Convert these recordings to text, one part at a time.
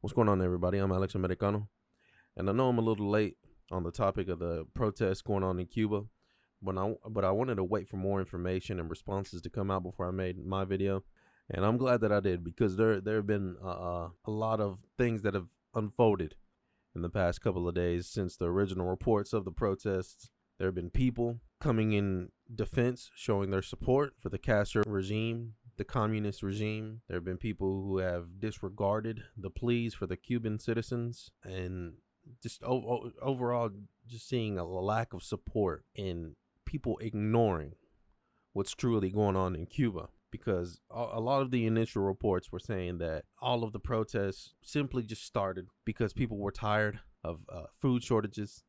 What's going on, everybody? I'm Alex Americano, and I know I'm a little late on the topic of the protests going on in Cuba, but I wanted to wait for more information and responses to come out before I made my video, and I'm glad that I did because there have been a lot of things that have unfolded in the past couple of days since the original reports of the protests. There have been people coming in defense, showing their support for the Castro regime, the communist regime. There have been people who have disregarded the pleas for the Cuban citizens, and just overall just seeing a lack of support in people ignoring what's truly going on in Cuba. Because a lot of the initial reports were saying that all of the protests simply just started because people were tired of food shortages.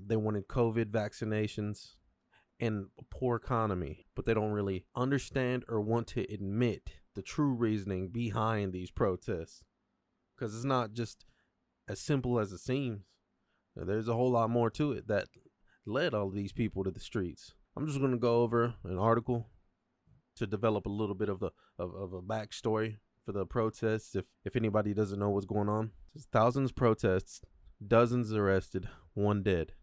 They wanted COVID vaccinations and a poor economy, but they don't really understand or want to admit the true reasoning behind these protests, because it's not just as simple as it seems. There's a whole lot more to it that led all of these people to the streets. I'm just going to go over an article to develop a little bit of a backstory for the protests. If anybody doesn't know what's going on, it's thousands protests, dozens arrested, one dead.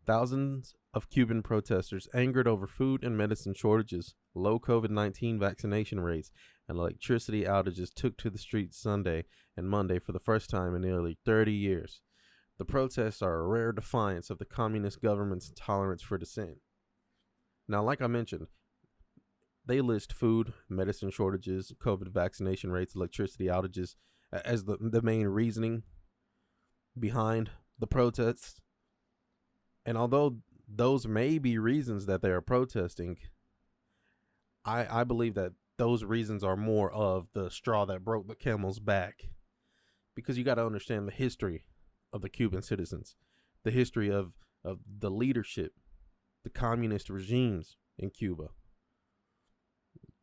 Thousands of Cuban protesters angered over food and medicine shortages, low COVID-19 vaccination rates, and electricity outages took to the streets Sunday and Monday for the first time in nearly 30 years. The protests are a rare defiance of the communist government's tolerance for dissent. Now, like I mentioned, they list food, medicine shortages, COVID vaccination rates, electricity outages as the main reasoning behind the protests. And although those may be reasons that they are protesting, I believe that those reasons are more of the straw that broke the camel's back. Because you got to understand the history of the Cuban citizens, the history of the leadership, the communist regimes in Cuba.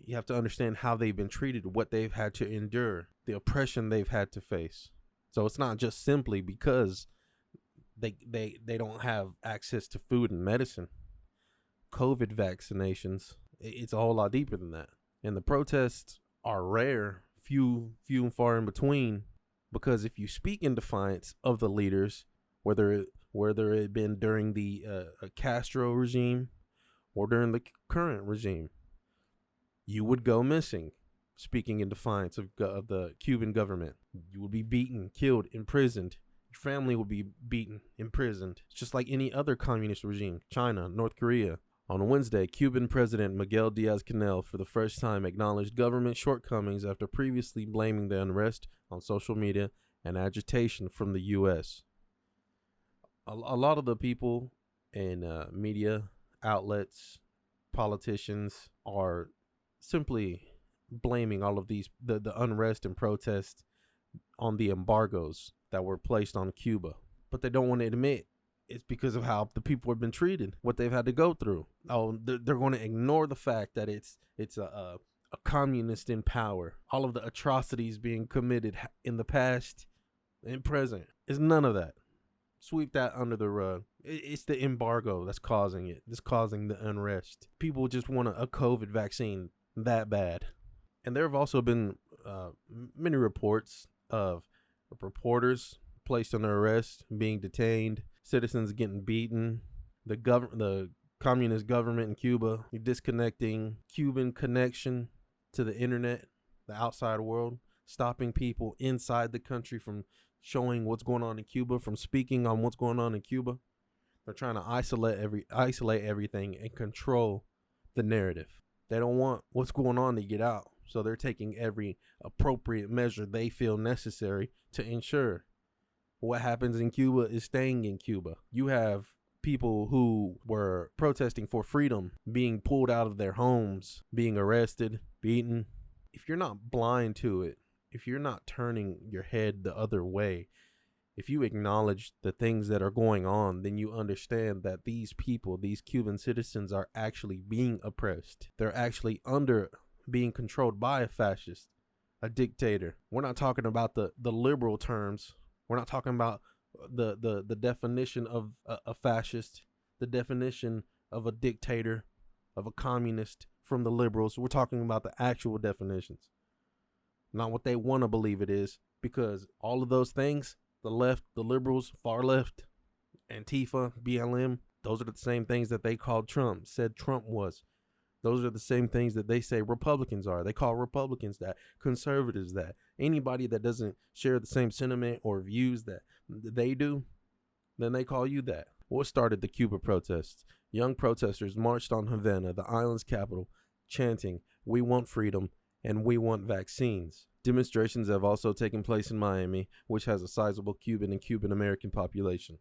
You have to understand how they've been treated, what they've had to endure, the oppression they've had to face. So it's not just simply because they don't have access to food and medicine. COVID vaccinations, it's a whole lot deeper than that. And the protests are rare, few and far in between, because if you speak in defiance of the leaders, whether it been during the Castro regime or during the current regime, you would go missing. Speaking in defiance of the Cuban government, you would be beaten, killed, imprisoned. Your family would be beaten, imprisoned. It's just like any other communist regime, China, North Korea. On Wednesday, Cuban President Miguel Diaz-Canel for the first time acknowledged government shortcomings after previously blaming the unrest on social media and agitation from the U.S. A lot of the people in media outlets, politicians, are simply blaming all of these the unrest and protests on the embargoes that were placed on Cuba, but they don't want to admit it's because of how the people have been treated, what they've had to go through. They're going to ignore the fact that it's a communist in power. All of the atrocities being committed in the past and present. It's none of that. Sweep that under the rug. It's the embargo that's causing it. It's causing the unrest. People just want a COVID vaccine that bad. And there have also been many reports of reporters placed under arrest, being detained, citizens getting beaten, the communist government in Cuba disconnecting Cuban connection to the internet, the outside world, stopping people inside the country from showing what's going on in Cuba, from speaking on what's going on in Cuba. They're trying to isolate everything and control the narrative. They don't want what's going on to get out. So they're taking every appropriate measure they feel necessary to ensure what happens in Cuba is staying in Cuba. You have people who were protesting for freedom being pulled out of their homes, being arrested, beaten. If you're not blind to it, if you're not turning your head the other way, if you acknowledge the things that are going on, then you understand that these people, these Cuban citizens, are actually being oppressed. They're actually being controlled by a fascist, a dictator. We're not talking about the liberal terms. We're not talking about the definition of a fascist, the definition of a dictator, of a communist from the liberals. We're talking about the actual definitions. not what they want to believe it is, because all of those things, the left, the liberals, far left, Antifa, BLM, those are the same things that they called Trump, said Trump was. Those are the same things that they say Republicans are. They call Republicans that, conservatives that. Anybody that doesn't share the same sentiment or views that they do, then they call you that. What started the Cuba protests? Young protesters marched on Havana, the island's capital, chanting, "We want freedom and we want vaccines." Demonstrations have also taken place in Miami, which has a sizable Cuban and Cuban American population.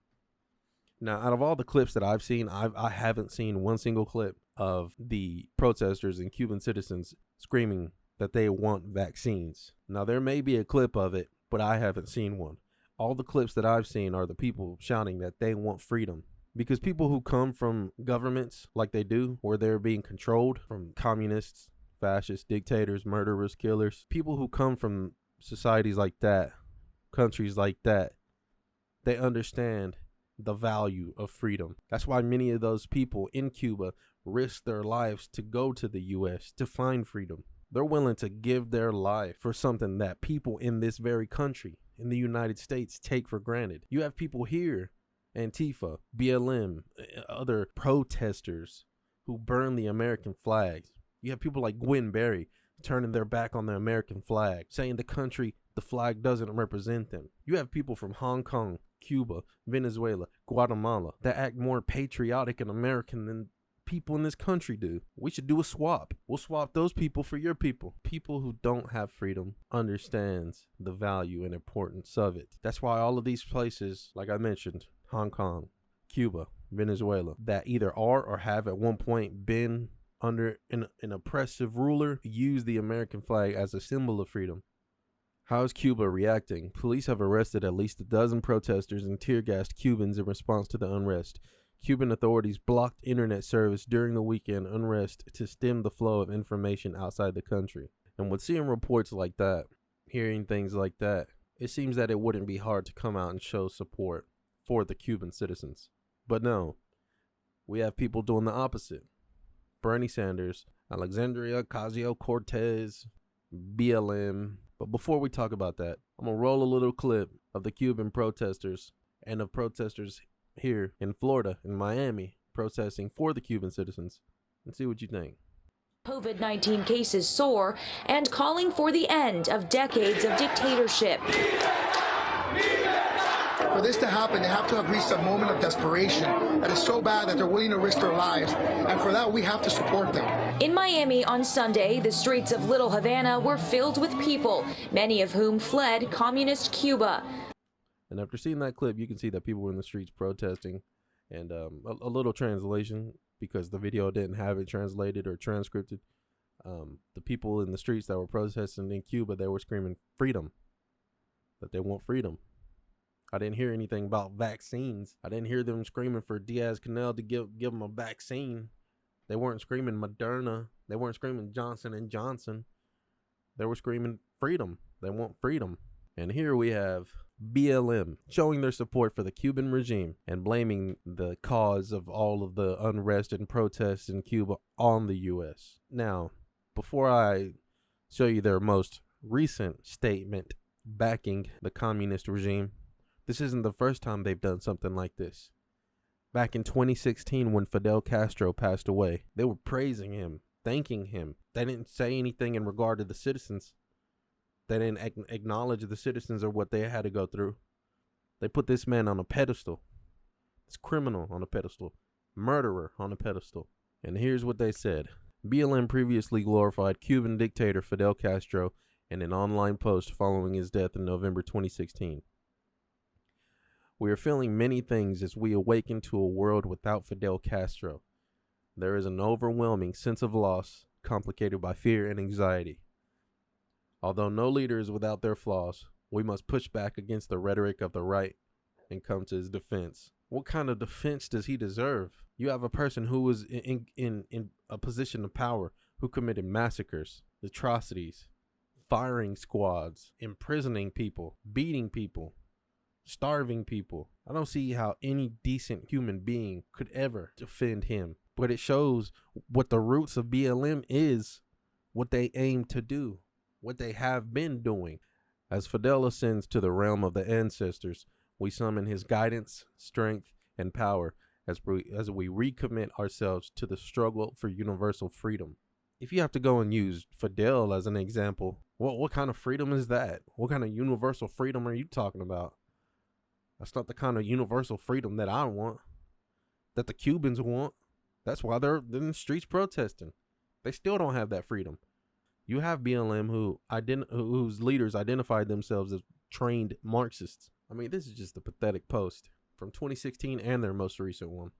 Now, out of all the clips that I've seen, I haven't seen one single clip of the protesters and Cuban citizens screaming that they want vaccines. Now, there may be a clip of it, but I haven't seen one. All the clips that I've seen are the people shouting that they want freedom. Because people who come from governments like they do, where they're being controlled from communists, fascists, dictators, murderers, killers, people who come from societies like that, countries like that, they understand the value of freedom. That's why many of those people in Cuba risk their lives to go to the U.S. to find freedom. They're willing to give their life for something that people in this very country, in the United States, take for granted. You have people here, Antifa, BLM, other protesters who burn the American flags. You have people like Gwen Berry turning their back on the American flag, saying the flag doesn't represent them. You have people from Hong Kong, Cuba, Venezuela, Guatemala that act more patriotic and American than people in this country do. We should do a swap. We'll swap those people for your people. People who don't have freedom understands the value and importance of it. That's why all of these places, like I mentioned, Hong Kong, Cuba, Venezuela, that either are or have at one point been under an oppressive ruler, use the American flag as a symbol of freedom. How is Cuba reacting? Police have arrested at least a dozen protesters and tear-gassed Cubans in response to the unrest. Cuban authorities blocked internet service during the weekend unrest to stem the flow of information outside the country. And with seeing reports like that, hearing things like that, it seems that it wouldn't be hard to come out and show support for the Cuban citizens. But no, we have people doing the opposite. Bernie Sanders, Alexandria Ocasio-Cortez, BLM. But before we talk about that, I'm going to roll a little clip of the Cuban protesters and of protesters here in Florida, in Miami, protesting for the Cuban citizens, and see what you think. COVID-19 cases soar and calling for the end of decades of dictatorship. For this to happen, they have to have reached a moment of desperation that is so bad that they're willing to risk their lives. And for that, we have to support them. In Miami on Sunday, the streets of Little Havana were filled with people, many of whom fled communist Cuba. And after seeing that clip, you can see that people were in the streets protesting. And a little translation, because the video didn't have it translated or transcripted. The people in the streets that were protesting in Cuba, they were screaming freedom, that they want freedom. I didn't hear anything about vaccines. I didn't hear them screaming for Diaz-Canel to give them a vaccine. They weren't screaming Moderna. They weren't screaming Johnson & Johnson. They were screaming freedom. They want freedom. And here we have BLM showing their support for the Cuban regime and blaming the cause of all of the unrest and protests in Cuba on the U.S. Now, before I show you their most recent statement backing the communist regime, this isn't the first time they've done something like this. Back in 2016, when Fidel Castro passed away, they were praising him, thanking him. They didn't say anything in regard to the citizens. They didn't acknowledge the citizens or what they had to go through. They put this man on a pedestal. This criminal on a pedestal. Murderer on a pedestal. And here's what they said. BLM previously glorified Cuban dictator Fidel Castro in an online post following his death in November 2016. We are feeling many things as we awaken to a world without Fidel Castro. There is an overwhelming sense of loss, complicated by fear and anxiety. Although no leader is without their flaws, we must push back against the rhetoric of the right and come to his defense. What kind of defense does he deserve? You have a person who was in a position of power, who committed massacres, atrocities, firing squads, imprisoning people, beating people, starving people. I don't see how any decent human being could ever defend him. But it shows what the roots of BLM is, what they aim to do. what they have been doing. As Fidel ascends to the realm of the ancestors, we summon his guidance, strength, and power as we recommit ourselves to the struggle for universal freedom. If you have to go and use Fidel as an example, what kind of freedom is that? What kind of universal freedom are you talking about? That's not the kind of universal freedom that I want, that the Cubans want. That's why they're in the streets protesting. They still don't have that freedom. You have BLM whose leaders identified themselves as trained Marxists. I mean, this is just a pathetic post from 2016 and their most recent one.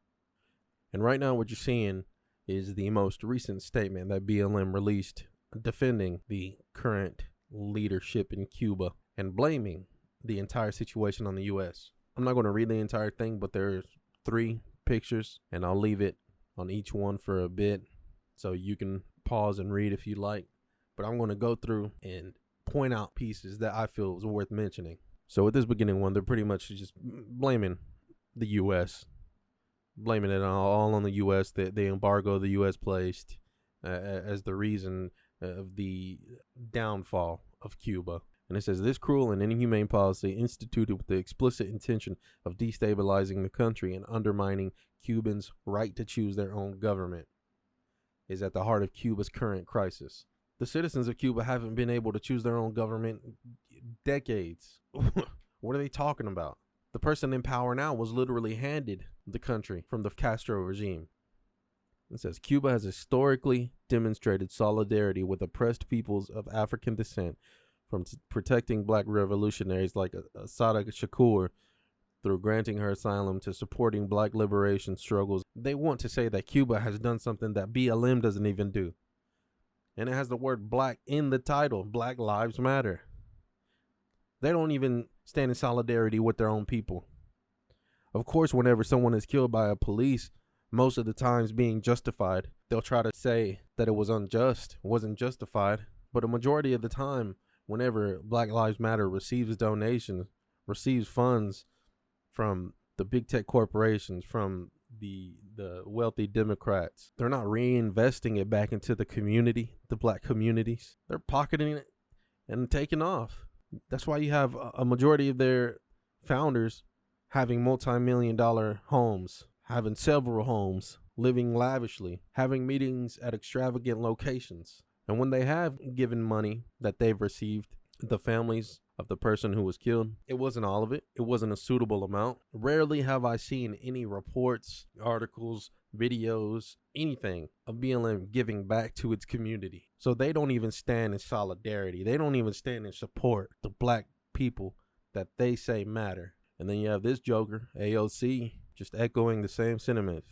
And right now what you're seeing is the most recent statement that BLM released defending the current leadership in Cuba and blaming the entire situation on the U.S. I'm not going to read the entire thing, but there's 3 pictures, and I'll leave it on each one for a bit so you can pause and read if you like. But I'm going to go through and point out pieces that I feel is worth mentioning. So with this beginning one, they're pretty much just blaming the U.S., blaming it all on the U.S., the embargo the U.S. placed as the reason of the downfall of Cuba. And it says, this cruel and inhumane policy, instituted with the explicit intention of destabilizing the country and undermining Cubans' right to choose their own government, is at the heart of Cuba's current crisis. The citizens of Cuba haven't been able to choose their own government in decades. What are they talking about? The person in power now was literally handed the country from the Castro regime. It says, Cuba has historically demonstrated solidarity with oppressed peoples of African descent, from protecting black revolutionaries like Assata Shakur through granting her asylum to supporting black liberation struggles. They want to say that Cuba has done something that BLM doesn't even do. And it has the word black in the title, Black Lives Matter. They don't even stand in solidarity with their own people. Of course, whenever someone is killed by a police, most of the times being justified, they'll try to say that it was unjust, wasn't justified. But a majority of the time, whenever Black Lives Matter receives donations, receives funds from the big tech corporations, from the wealthy Democrats, they're not reinvesting it back into the community, the black communities. They're pocketing it and taking off. That's why you have a majority of their founders having multi-million-dollar homes, having several homes, living lavishly, having meetings at extravagant locations. And when they have given money that they've received, the families of the person who was killed, it wasn't all of it. It wasn't a suitable amount. Rarely have I seen any reports, articles, videos, anything of BLM giving back to its community. So they don't even stand in solidarity. They don't even stand in support the black people that they say matter. And then you have this joker, AOC, just echoing the same sentiments,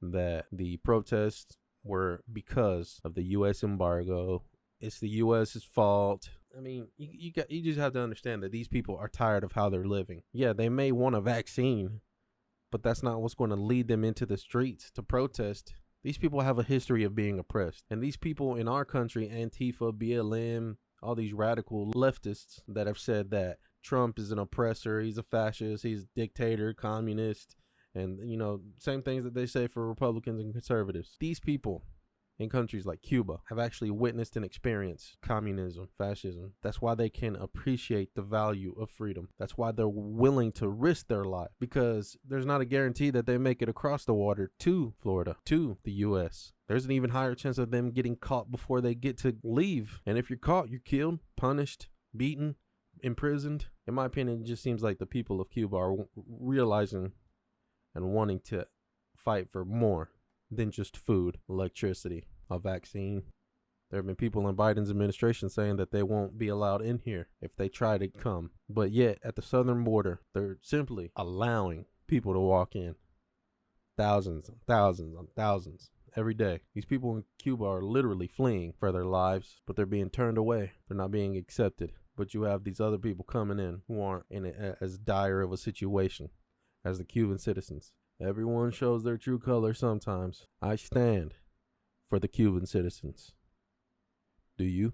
that the protests were because of the U.S. embargo. It's the U.S.'s fault. I mean, you just have to understand that these people are tired of how they're living. Yeah, they may want a vaccine, but that's not what's going to lead them into the streets to protest. These people have a history of being oppressed. And these people in our country, Antifa, BLM, all these radical leftists that have said that Trump is an oppressor, he's a fascist, he's a dictator, communist, and, you know, same things that they say for Republicans and conservatives. These people in countries like Cuba have actually witnessed and experienced communism, fascism. That's why they can appreciate the value of freedom. That's why they're willing to risk their life, because there's not a guarantee that they make it across the water to Florida, to the U.S. There's an even higher chance of them getting caught before they get to leave. And if you're caught, you're killed, punished, beaten, imprisoned. In my opinion, it just seems like the people of Cuba are realizing and wanting to fight for more than just food, electricity, a vaccine. There have been people in Biden's administration saying that they won't be allowed in here if they try to come. But yet, at the southern border, they're simply allowing people to walk in. Thousands and thousands and thousands every day. These people in Cuba are literally fleeing for their lives, but they're being turned away. They're not being accepted. But you have these other people coming in who aren't in as dire of a situation as the Cuban citizens. Everyone shows their true color sometimes. I stand for the Cuban citizens. Do you?